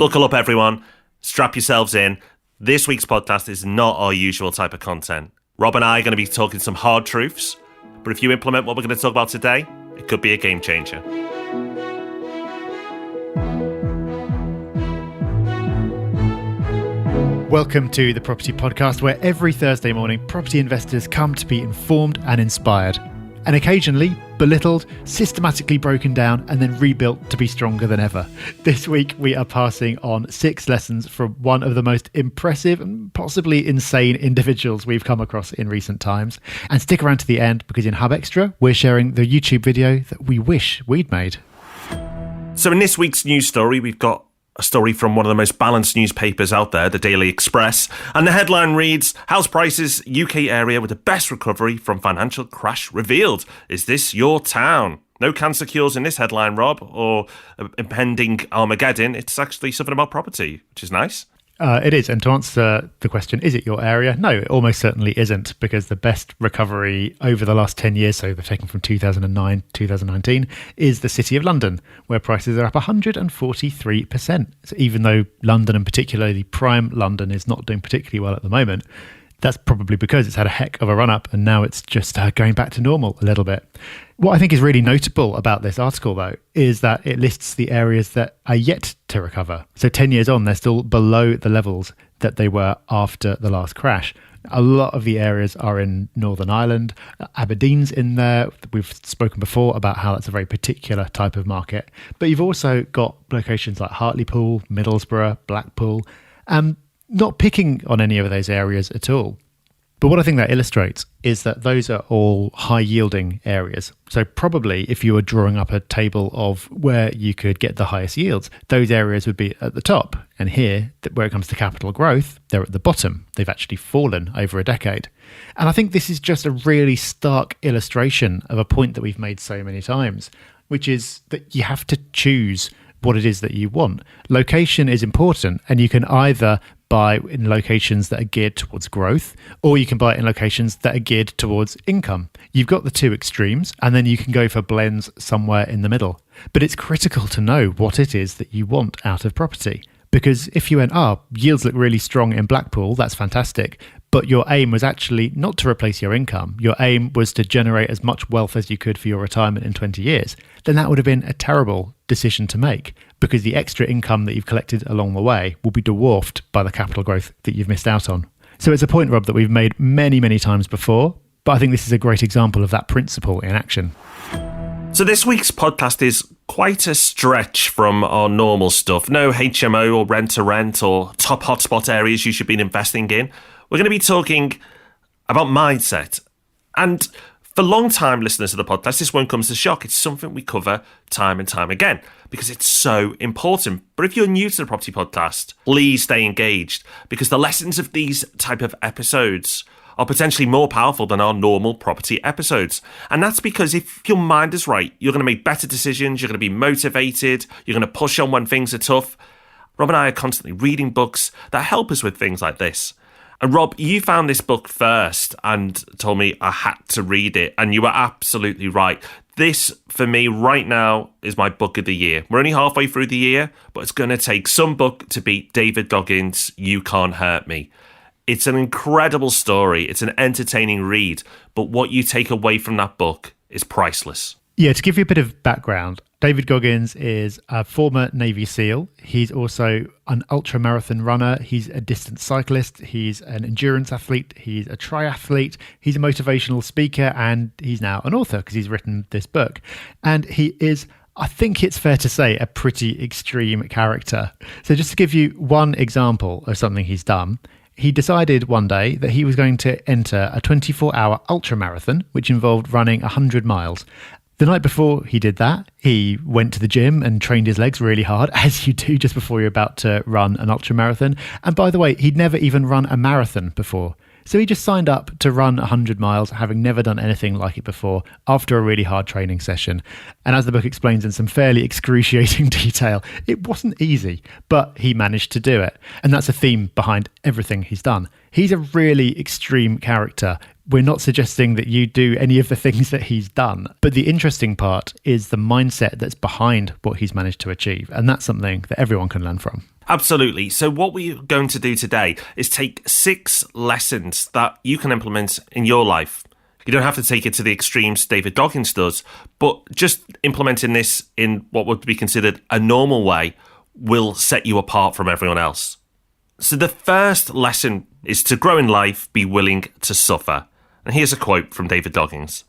Buckle up, everyone. Strap yourselves in. This week's podcast is not our usual type of content. Rob and I are going to be talking some hard truths, but if you implement what we're going to talk about today, it could be a game changer. Welcome to the Property Podcast, where every Thursday morning property investors come to be informed and inspired, and occasionally belittled, systematically broken down, and then rebuilt to be stronger than ever. This week we are passing on 6 lessons from one of the most impressive and possibly insane individuals we've come across in recent times. And stick around to the end, because in Hub Extra we're sharing the YouTube video that we wish we'd made. So in this week's news story, we've got a story from one of the most balanced newspapers out there, the Daily Express, and the headline reads, House prices UK area with the best recovery from financial crash revealed. Is this your town? No cancer cures in this headline, Rob, or impending Armageddon. It's actually something about property, which is nice. It is. And to answer the question, is it your area? No, it almost certainly isn't, because the best recovery over the last 10 years, so they're taken from 2009 to 2019, is the City of London, where prices are up 143%. So even though London, and particularly prime London, is not doing particularly well at the moment, that's probably because it's had a heck of a run-up and now it's just going back to normal a little bit. What I think is really notable about this article, though, is that it lists the areas that are yet to recover. So 10 years on, they're still below the levels that they were after the last crash. A lot of the areas are in Northern Ireland. Aberdeen's in there. We've spoken before about how that's a very particular type of market. But you've also got locations like Hartlepool, Middlesbrough, Blackpool, not picking on any of those areas at all. But what I think that illustrates is that those are all high-yielding areas. So probably if you were drawing up a table of where you could get the highest yields, those areas would be at the top. And here, where it comes to capital growth, they're at the bottom. They've actually fallen over a decade. And I think this is just a really stark illustration of a point that we've made so many times, which is that you have to choose what it is that you want. Location is important, and you can either buy in locations that are geared towards growth, or you can buy it in locations that are geared towards income. You've got the two extremes, and then you can go for blends somewhere in the middle. But it's critical to know what it is that you want out of property. Because if you went, yields look really strong in Blackpool, that's fantastic, but your aim was actually not to replace your income, your aim was to generate as much wealth as you could for your retirement in 20 years, then that would have been a terrible decision to make, because the extra income that you've collected along the way will be dwarfed by the capital growth that you've missed out on. So it's a point, Rob, that we've made many, many times before, but I think this is a great example of that principle in action. So this week's podcast is quite a stretch from our normal stuff. No HMO or rent-to-rent or top hotspot areas you should be investing in. We're going to be talking about mindset. And for long-time listeners of the podcast, this won't come as a shock. It's something we cover time and time again because it's so important. But if you're new to the Property Podcast, please stay engaged, because the lessons of these type of episodes are potentially more powerful than our normal property episodes. And that's because if your mind is right, you're going to make better decisions, you're going to be motivated, you're going to push on when things are tough. Rob and I are constantly reading books that help us with things like this. And Rob, you found this book first and told me I had to read it, and you were absolutely right. This, for me, right now, is my book of the year. We're only halfway through the year, but it's going to take some book to beat David Goggins' You Can't Hurt Me. It's an incredible story. It's an entertaining read, but what you take away from that book is priceless. Yeah, to give you a bit of background, David Goggins is a former Navy SEAL. He's also an ultra-marathon runner. He's a distance cyclist. He's an endurance athlete. He's a triathlete. He's a motivational speaker, and he's now an author because he's written this book. And he is, I think it's fair to say, a pretty extreme character. So just to give you one example of something he's done, he decided one day that he was going to enter a 24-hour ultramarathon, which involved running 100 miles. The night before he did that, he went to the gym and trained his legs really hard, as you do just before you're about to run an ultramarathon. And by the way, he'd never even run a marathon before. So he just signed up to run 100 miles, having never done anything like it before, after a really hard training session. And as the book explains in some fairly excruciating detail, it wasn't easy, but he managed to do it. And that's a theme behind everything he's done. He's a really extreme character. We're not suggesting that you do any of the things that he's done, but the interesting part is the mindset that's behind what he's managed to achieve. And that's something that everyone can learn from. Absolutely. So what we're going to do today is take 6 lessons that you can implement in your life. You don't have to take it to the extremes David Goggins does, but just implementing this in what would be considered a normal way will set you apart from everyone else. So the first lesson is to grow in life, be willing to suffer. And here's a quote from David Goggins.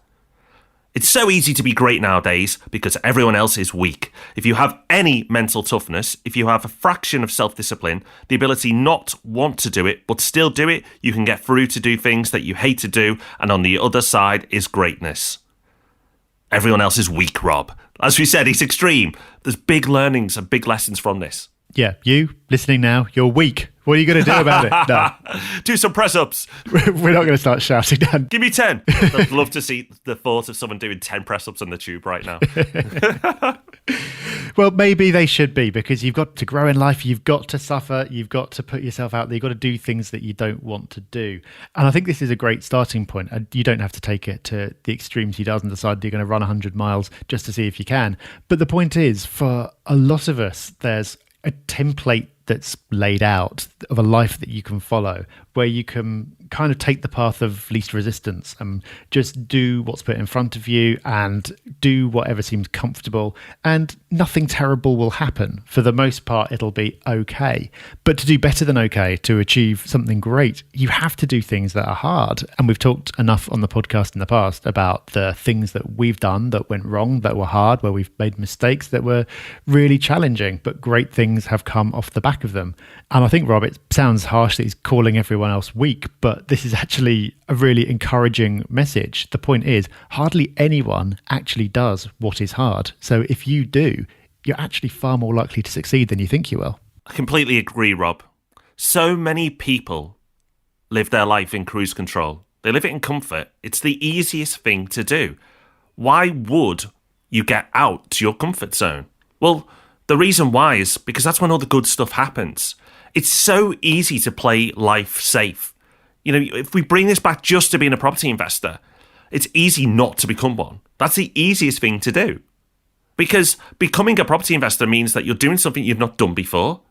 It's so easy to be great nowadays because everyone else is weak. If you have any mental toughness, if you have a fraction of self-discipline, the ability not want to do it but still do it, you can get through to do things that you hate to do, and on the other side is greatness. Everyone else is weak, Rob. As we said, it's extreme. There's big learnings and big lessons from this. Yeah, you listening now, you're weak. What are you going to do about it? No. Do some press-ups. We're not going to start shouting down. Give me 10. I'd love to see the thought of someone doing 10 press-ups on the tube right now. Well, maybe they should be, because you've got to grow in life, you've got to suffer, you've got to put yourself out there, you've got to do things that you don't want to do. And I think this is a great starting point. You don't have to take it to the extremes. You doesn't decide you're going to run 100 miles just to see if you can. But the point is, for a lot of us, there's a template that's laid out of a life that you can follow, where you can kind of take the path of least resistance and just do what's put in front of you and do whatever seems comfortable, and nothing terrible will happen. For the most part, it'll be okay. But to do better than okay, to achieve something great, you have to do things that are hard. And we've talked enough on the podcast in the past about the things that we've done that went wrong, that were hard, where we've made mistakes that were really challenging, but great things have come off the back of them. And I think, Rob, it sounds harsh that he's calling everyone else weak, but this is actually a really encouraging message. The point is, hardly anyone actually does what is hard. So if you do, you're actually far more likely to succeed than you think you will. I completely agree, Rob. So many people live their life in cruise control. They live it in comfort. It's the easiest thing to do. Why would you get out to your comfort zone? Well, the reason why is because that's when all the good stuff happens. It's so easy to play life safe. You know, if we bring this back just to being a property investor, it's easy not to become one. That's the easiest thing to do. Because becoming a property investor means that you're doing something you've not done before.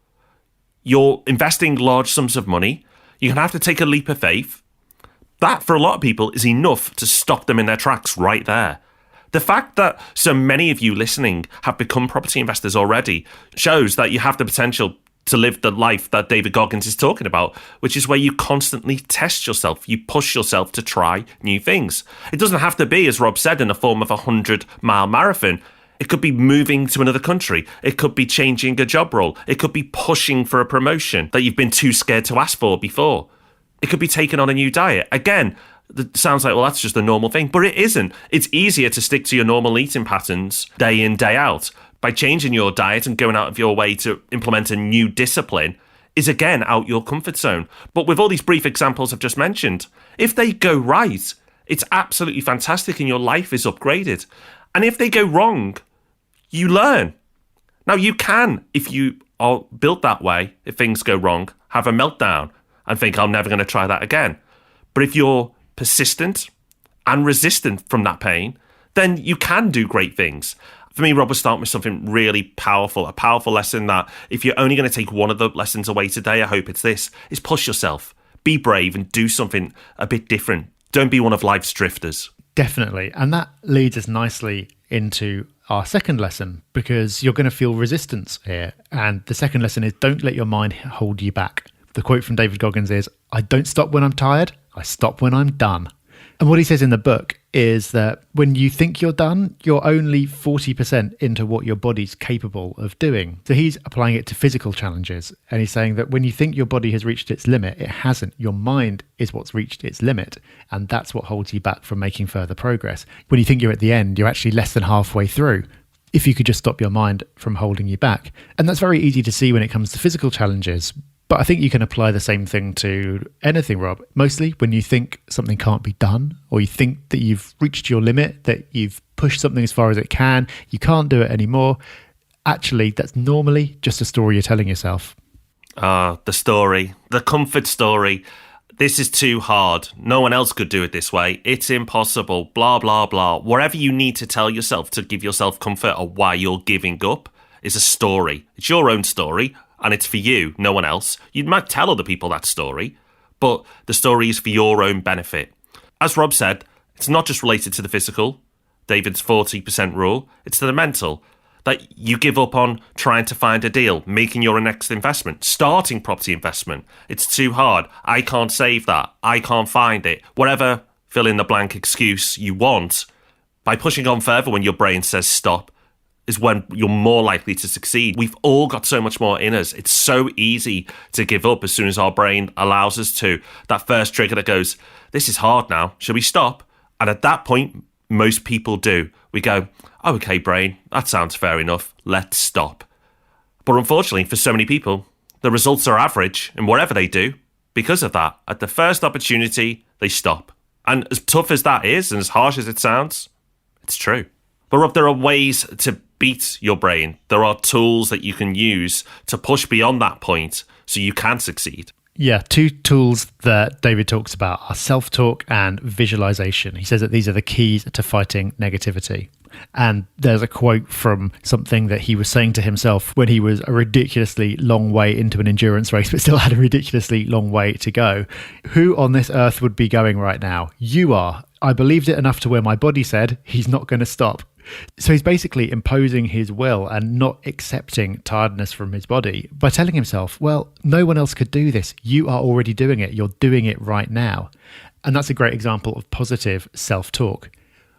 You're investing large sums of money. You're going to have to take a leap of faith. That, for a lot of people, is enough to stop them in their tracks right there. The fact that so many of you listening have become property investors already shows that you have the potential to live the life that David Goggins is talking about, which is where you constantly test yourself. You push yourself to try new things. It doesn't have to be, as Rob said, in the form of a 100-mile marathon. It could be moving to another country. It could be changing a job role. It could be pushing for a promotion that you've been too scared to ask for before. It could be taking on a new diet. Again, it sounds like, well, that's just a normal thing, but it isn't. It's easier to stick to your normal eating patterns day in, day out. By changing your diet and going out of your way to implement a new discipline is, again, out your comfort zone. But with all these brief examples I've just mentioned, if they go right, it's absolutely fantastic and your life is upgraded. And if they go wrong, you learn. Now, you can, if you are built that way, if things go wrong, have a meltdown and think, I'm never going to try that again. But if you're persistent and resistant from that pain, then you can do great things. For me, Rob, was starting with something really powerful, a powerful lesson that if you're only going to take one of the lessons away today, I hope it's this, is push yourself, be brave and do something a bit different. Don't be one of life's drifters. Definitely. And that leads us nicely into our second lesson, because you're going to feel resistance here. And the second lesson is, don't let your mind hold you back. The quote from David Goggins is, I don't stop when I'm tired, I stop when I'm done. And what he says in the book is that when you think you're done, you're only 40% into what your body's capable of doing. So he's applying it to physical challenges. And he's saying that when you think your body has reached its limit, it hasn't. Your mind is what's reached its limit. And that's what holds you back from making further progress. When you think you're at the end, you're actually less than halfway through. If you could just stop your mind from holding you back. And that's very easy to see when it comes to physical challenges. But I think you can apply the same thing to anything, Rob. Mostly when you think something can't be done, or you think that you've reached your limit, that you've pushed something as far as it can, you can't do it anymore. Actually, that's normally just a story you're telling yourself. The story, the comfort story. This is too hard. No one else could do it this way. It's impossible. Blah, blah, blah. Whatever you need to tell yourself to give yourself comfort or why you're giving up is a story. It's your own story. and it's for you, no one else. You might tell other people that story, but the story is for your own benefit. As Rob said, it's not just related to the physical, David's 40% rule, it's to the mental. That you give up on trying to find a deal, making your next investment, starting property investment. It's too hard. I can't save that. I can't find it. Whatever fill in the blank excuse you want, by pushing on further when your brain says stop, is when you're more likely to succeed. We've all got so much more in us. It's so easy to give up as soon as our brain allows us to. That first trigger that goes, this is hard now. Shall we stop? And at that point, most people do. We go, oh, okay, brain, that sounds fair enough. Let's stop. But unfortunately, for so many people, the results are average in whatever they do. Because of that, at the first opportunity, they stop. And as tough as that is, and as harsh as it sounds, it's true. But Rob, there are ways to beat your brain. There are tools that you can use to push beyond that point so you can succeed. Yeah, two tools that David talks about are self-talk and visualization. He says that these are the keys to fighting negativity. And there's a quote from something that he was saying to himself when he was a ridiculously long way into an endurance race, but still had a ridiculously long way to go. Who on this earth would be going right now? You are. I believed it enough to where my body said he's not going to stop. So he's basically imposing his will and not accepting tiredness from his body by telling himself, well, no one else could do this. You are already doing it. You're doing it right now. And that's a great example of positive self-talk.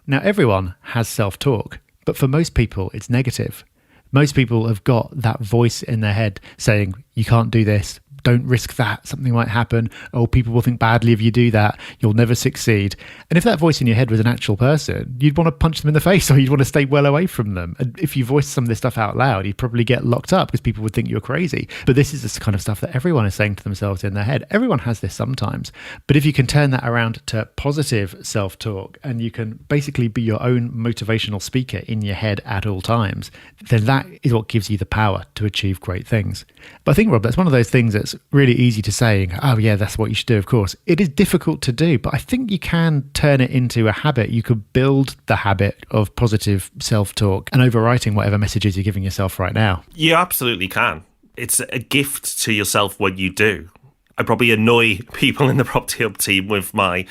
Now, everyone has self-talk, but for most people, it's negative. Most people have got that voice in their head saying, you can't do this. Don't risk that. Something might happen. Oh, people will think badly if you do that. You'll never succeed. And if that voice in your head was an actual person, you'd want to punch them in the face or you'd want to stay well away from them. And if you voiced some of this stuff out loud, you'd probably get locked up because people would think you're crazy. But this is the kind of stuff that everyone is saying to themselves in their head. Everyone has this sometimes. But if you can turn that around to positive self-talk and you can basically be your own motivational speaker in your head at all times, then that is what gives you the power to achieve great things. But I think, Rob, that's one of those things that's really easy to say, oh yeah, that's what you should do, of course. It is difficult to do, but I think you can turn it into a habit. You could build the habit of positive self-talk and overwriting whatever messages you're giving yourself right now. You absolutely can. It's a gift to yourself when you do. I probably annoy people in the Property Hub team with my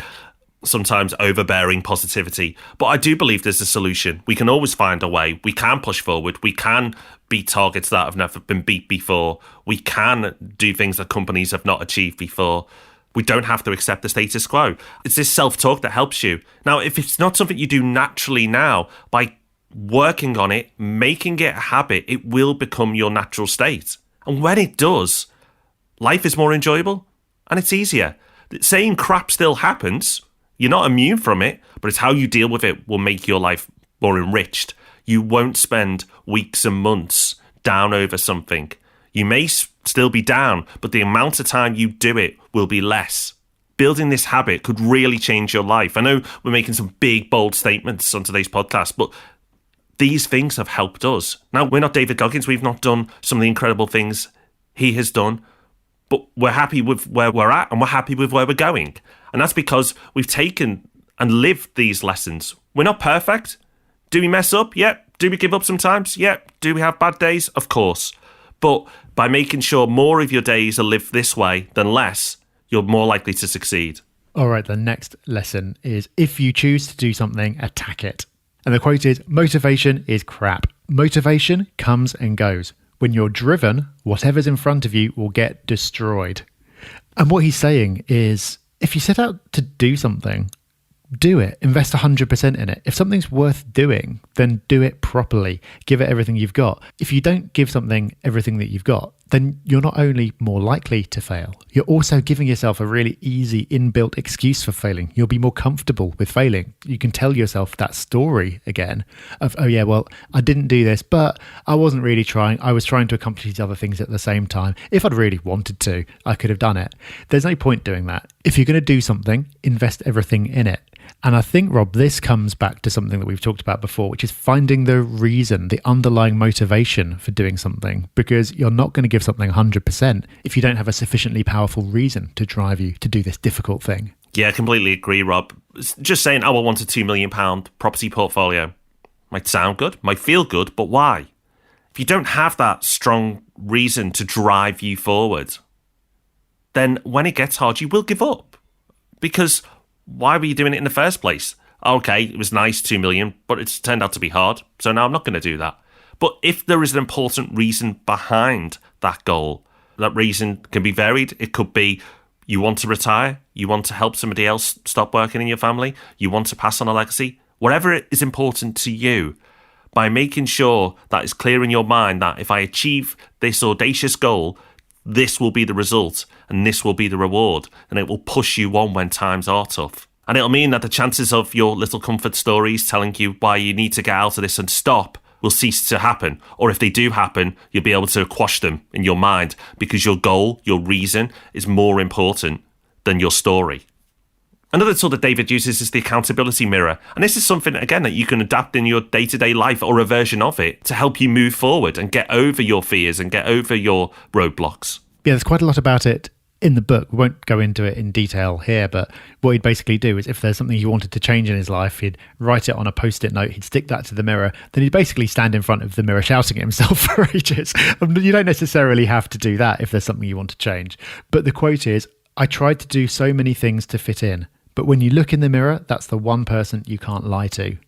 sometimes overbearing positivity, but I do believe there's a solution. We can always find a way. We can push forward. We can beat targets that have never been beat before. We can do things that companies have not achieved before. We don't have to accept the status quo. It's this self-talk that helps you. Now, if it's not something you do naturally now, by working on it, making it a habit, it will become your natural state. And when it does, life is more enjoyable and it's easier. Saying crap still happens. You're not immune from it, but it's how you deal with it will make your life more enriched. You won't spend weeks and months down over something. You may still be down, but the amount of time you do it will be less. Building this habit could really change your life. I know we're making some big, bold statements on today's podcast, but these things have helped us. Now, we're not David Goggins. We've not done some of the incredible things he has done, but we're happy with where we're at and we're happy with where we're going. And that's because we've taken and lived these lessons. We're not perfect. Do we mess up? Yep. Do we give up sometimes? Yep. Do we have bad days? Of course. But by making sure more of your days are lived this way than less, you're more likely to succeed. All right, the next lesson is if you choose to do something, attack it. And the quote is, motivation is crap. Motivation comes and goes. When you're driven, whatever's in front of you will get destroyed. And what he's saying is, if you set out to do something, do it. Invest 100% in it. If something's worth doing, then do it properly. Give it everything you've got. If you don't give something everything that you've got, then you're not only more likely to fail, you're also giving yourself a really easy inbuilt excuse for failing. You'll be more comfortable with failing. You can tell yourself that story again of, oh yeah, well, I didn't do this, but I wasn't really trying. I was trying to accomplish these other things at the same time. If I'd really wanted to, I could have done it. There's no point doing that. If you're going to do something, invest everything in it. And I think, Rob, this comes back to something that we've talked about before, which is finding the reason, the underlying motivation for doing something, because you're not going to give something 100% if you don't have a sufficiently powerful reason to drive you to do this difficult thing. Yeah, I completely agree, Rob. Just saying, oh, I want a £2 million property portfolio. Might sound good, might feel good, but why? if you don't have that strong reason to drive you forward, then when it gets hard, you will give up. Because why were you doing it in the first place? Okay, it was nice, 2 million, but it's turned out to be hard, so now I'm not going to do that. But if there is an important reason behind that goal, that reason can be varied. It could be you want to retire, you want to help somebody else stop working in your family, you want to pass on a legacy, whatever it is important to you. By making sure that it's clear in your mind that if I achieve this audacious goal, this will be the result and this will be the reward, and it will push you on when times are tough. And it'll mean that the chances of your little comfort stories telling you why you need to get out of this and stop will cease to happen. Or if they do happen, you'll be able to quash them in your mind because your goal, your reason, is more important than your story. Another tool that David uses is the accountability mirror. And this is something, again, that you can adapt in your day-to-day life or a version of it to help you move forward and get over your fears and get over your roadblocks. Yeah, there's quite a lot about it in the book. We won't go into it in detail here, but what he'd basically do is if there's something he wanted to change in his life, he'd write it on a post-it note, he'd stick that to the mirror, then he'd basically stand in front of the mirror shouting at himself for ages. You don't necessarily have to do that if there's something you want to change. But the quote is, "I tried to do so many things to fit in, but when you look in the mirror, that's the one person you can't lie to."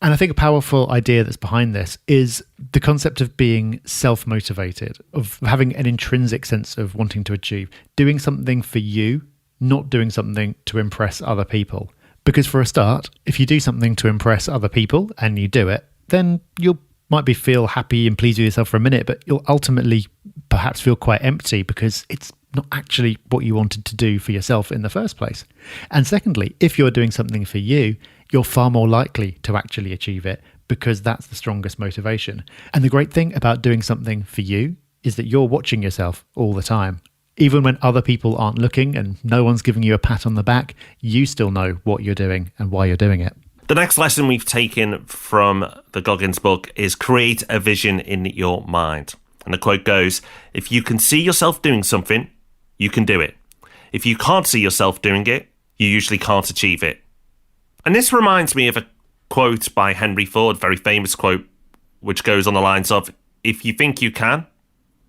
And I think a powerful idea that's behind this is the concept of being self-motivated, of having an intrinsic sense of wanting to achieve, doing something for you, not doing something to impress other people. Because for a start, if you do something to impress other people and you do it, then you might feel happy and pleased with yourself for a minute, but you'll ultimately perhaps feel quite empty because it's not actually what you wanted to do for yourself in the first place. And secondly, if you're doing something for you, you're far more likely to actually achieve it because that's the strongest motivation. And the great thing about doing something for you is that you're watching yourself all the time. Even when other people aren't looking and no one's giving you a pat on the back, you still know what you're doing and why you're doing it. The next lesson we've taken from the Goggins book is create a vision in your mind. And the quote goes, "If you can see yourself doing something, you can do it. If you can't see yourself doing it, you usually can't achieve it." And this reminds me of a quote by Henry Ford, very famous quote, which goes on the lines of, "If you think you can,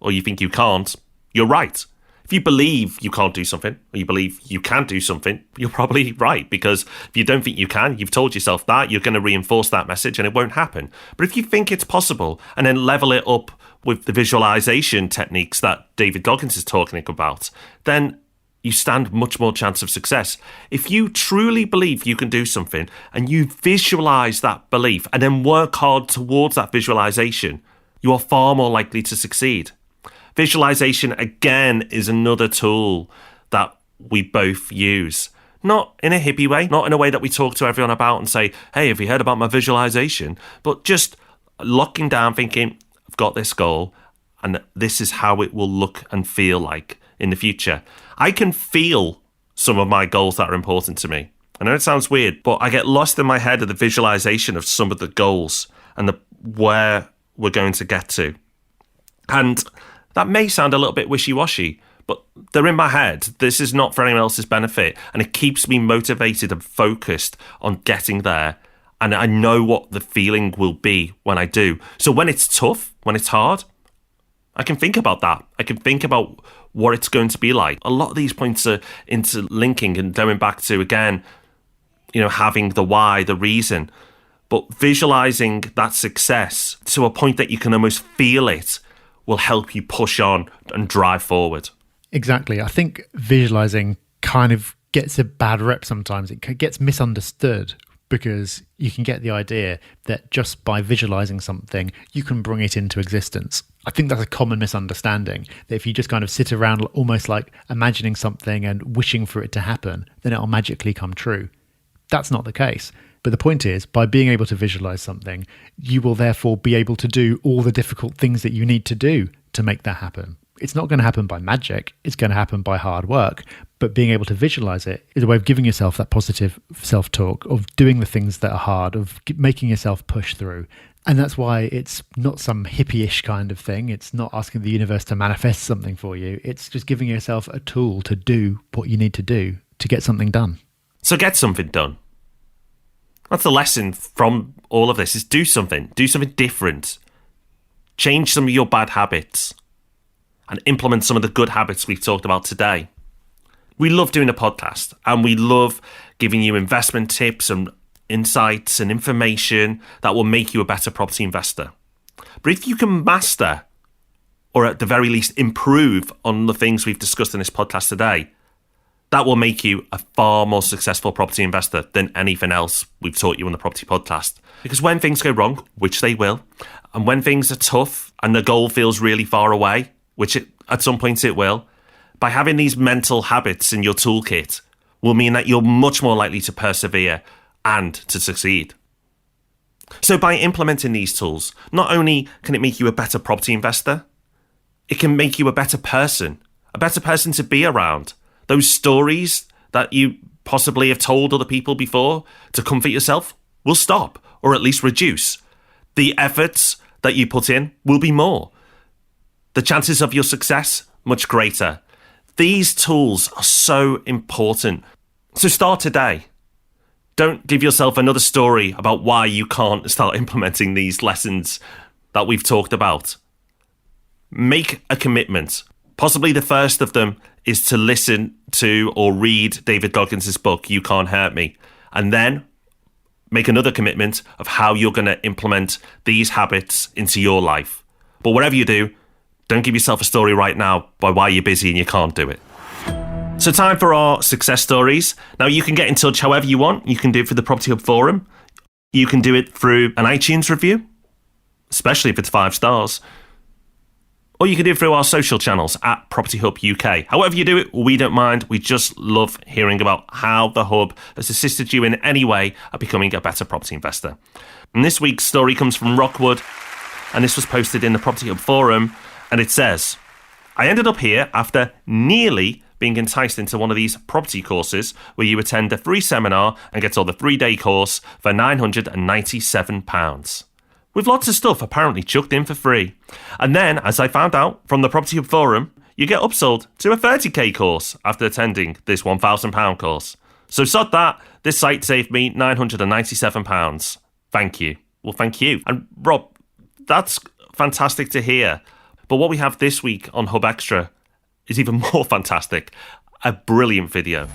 or you think you can't, you're right. If you believe you can't do something, or you believe you can do something, you're probably right. Because if you don't think you can, you've told yourself that, you're going to reinforce that message and it won't happen. But if you think it's possible and then level it up with the visualization techniques that David Goggins is talking about, then you stand much more chance of success. If you truly believe you can do something and you visualize that belief and then work hard towards that visualization, you are far more likely to succeed. Visualization, again, is another tool that we both use. Not in a hippie way, not in a way that we talk to everyone about and say, "Hey, have you heard about my visualization?" But just locking down, thinking, I've got this goal and this is how it will look and feel like in the future. I can feel some of my goals that are important to me. I know it sounds weird, but I get lost in my head of the visualization of some of the goals and where we're going to get to. And that may sound a little bit wishy-washy, but they're in my head. This is not for anyone else's benefit. And it keeps me motivated and focused on getting there. And I know what the feeling will be when I do. So when it's tough, when it's hard, I can think about that. I can think about what it's going to be like. A lot of these points are interlinking and going back to, again, having the why, the reason, but visualizing that success to a point that you can almost feel it will help you push on and drive forward. Exactly. I think visualizing kind of gets a bad rep sometimes. It gets misunderstood because you can get the idea that just by visualizing something, you can bring it into existence. I think that's a common misunderstanding, that if you just kind of sit around almost like imagining something and wishing for it to happen, then it'll magically come true. That's not the case. But the point is, by being able to visualize something, you will therefore be able to do all the difficult things that you need to do to make that happen. It's not going to happen by magic. It's going to happen by hard work. But being able to visualize it is a way of giving yourself that positive self-talk, of doing the things that are hard, of making yourself push through. And that's why it's not some hippie-ish kind of thing. It's not asking the universe to manifest something for you. It's just giving yourself a tool to do what you need to do to get something done. So get something done. That's the lesson from all of this, is do something different. change some of your bad habits, and implement some of the good habits we've talked about today. We love doing a podcast, and we love giving you investment tips and insights and information that will make you a better property investor. But if you can master, or at the very least improve on the things we've discussed in this podcast today, that will make you a far more successful property investor than anything else we've taught you on the property podcast. Because when things go wrong, which they will, and when things are tough and the goal feels really far away, which at some point it will, by having these mental habits in your toolkit will mean that you're much more likely to persevere and to succeed. So by implementing these tools, not only can it make you a better property investor, it can make you a better person to be around. Those stories that you possibly have told other people before to comfort yourself will stop, or at least reduce. The efforts that you put in will be more. The chances of your success, much greater. These tools are so important. So start today. Don't give yourself another story about why you can't start implementing these lessons that we've talked about. Make a commitment. Possibly the first of them is to listen to or read David Goggins' book, You Can't Hurt Me, and then make another commitment of how you're going to implement these habits into your life. But whatever you do, don't give yourself a story right now by why you're busy and you can't do it. So time for our success stories. Now you can get in touch however you want. You can do it through the Property Hub forum. You can do it through an iTunes review, especially if it's 5 stars. Or you can do it through our social channels at Property Hub UK. However you do it, we don't mind. We just love hearing about how the Hub has assisted you in any way at becoming a better property investor. And this week's story comes from Rockwood, and this was posted in the Property Hub forum, and it says, I ended up here after nearly being enticed into one of these property courses where you attend a free seminar and get all the 3-day course for £997. With lots of stuff apparently chucked in for free. And then, as I found out from the Property Hub forum, you get upsold to a 30k course after attending this £1,000 course. So sod that, this site saved me £997. Thank you. Well, thank you. And Rob, that's fantastic to hear. But what we have this week on Hub Extra is even more fantastic. A brilliant video.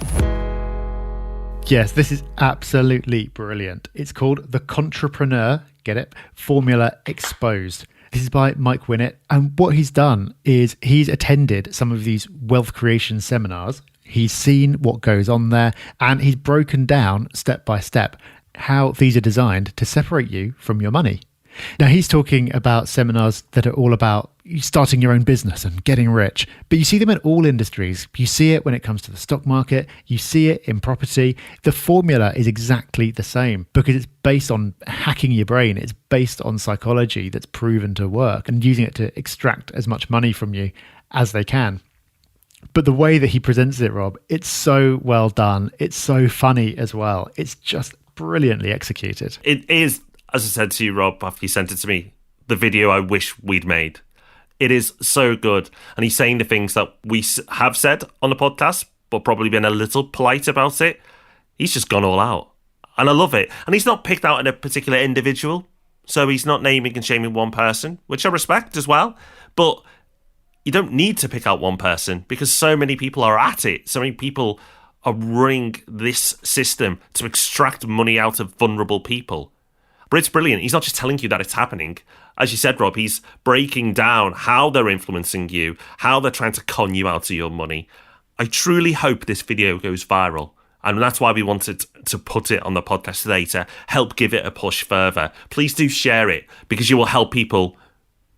Yes, this is absolutely brilliant. It's called The Contrepreneur, get it? Formula Exposed. This is by Mike Winnett. And what he's done is he's attended some of these wealth creation seminars. He's seen what goes on there, and he's broken down step by step how these are designed to separate you from your money. Now, he's talking about seminars that are all about starting your own business and getting rich, but you see them in all industries. You see it when it comes to the stock market. You see it in property. The formula is exactly the same because it's based on hacking your brain. It's based on psychology that's proven to work and using it to extract as much money from you as they can. But the way that he presents it, Rob, it's so well done. It's so funny as well. It's just brilliantly executed. It is, as I said to you, Rob, after you sent it to me, the video I wish we'd made. It is so good. And he's saying the things that we have said on the podcast, but probably been a little polite about it. He's just gone all out. And I love it. And he's not picked out in a particular individual. So he's not naming and shaming one person, which I respect as well. But you don't need to pick out one person because so many people are at it. So many people are running this system to extract money out of vulnerable people. But it's brilliant. He's not just telling you that it's happening. As you said, Rob, he's breaking down how they're influencing you, how they're trying to con you out of your money. I truly hope this video goes viral. And that's why we wanted to put it on the podcast today, to help give it a push further. Please do share it because you will help people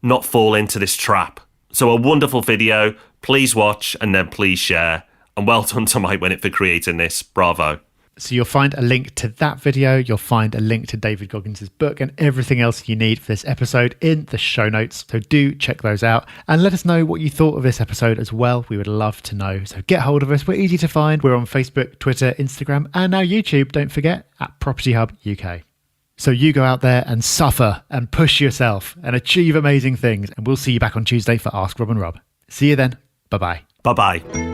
not fall into this trap. So a wonderful video. Please watch and then please share. And well done to Mike Winnett for creating this. Bravo. So you'll find a link to that video, you'll find a link to David Goggins' book and everything else you need for this episode in the show notes. So do check those out and let us know what you thought of this episode as well. We would love to know. So get hold of us. We're easy to find. We're on Facebook, Twitter, Instagram, and now YouTube. Don't forget, at Property Hub UK. So you go out there and suffer and push yourself and achieve amazing things. And we'll see you back on Tuesday for Ask Rob and Rob. See you then. Bye-bye. Bye-bye.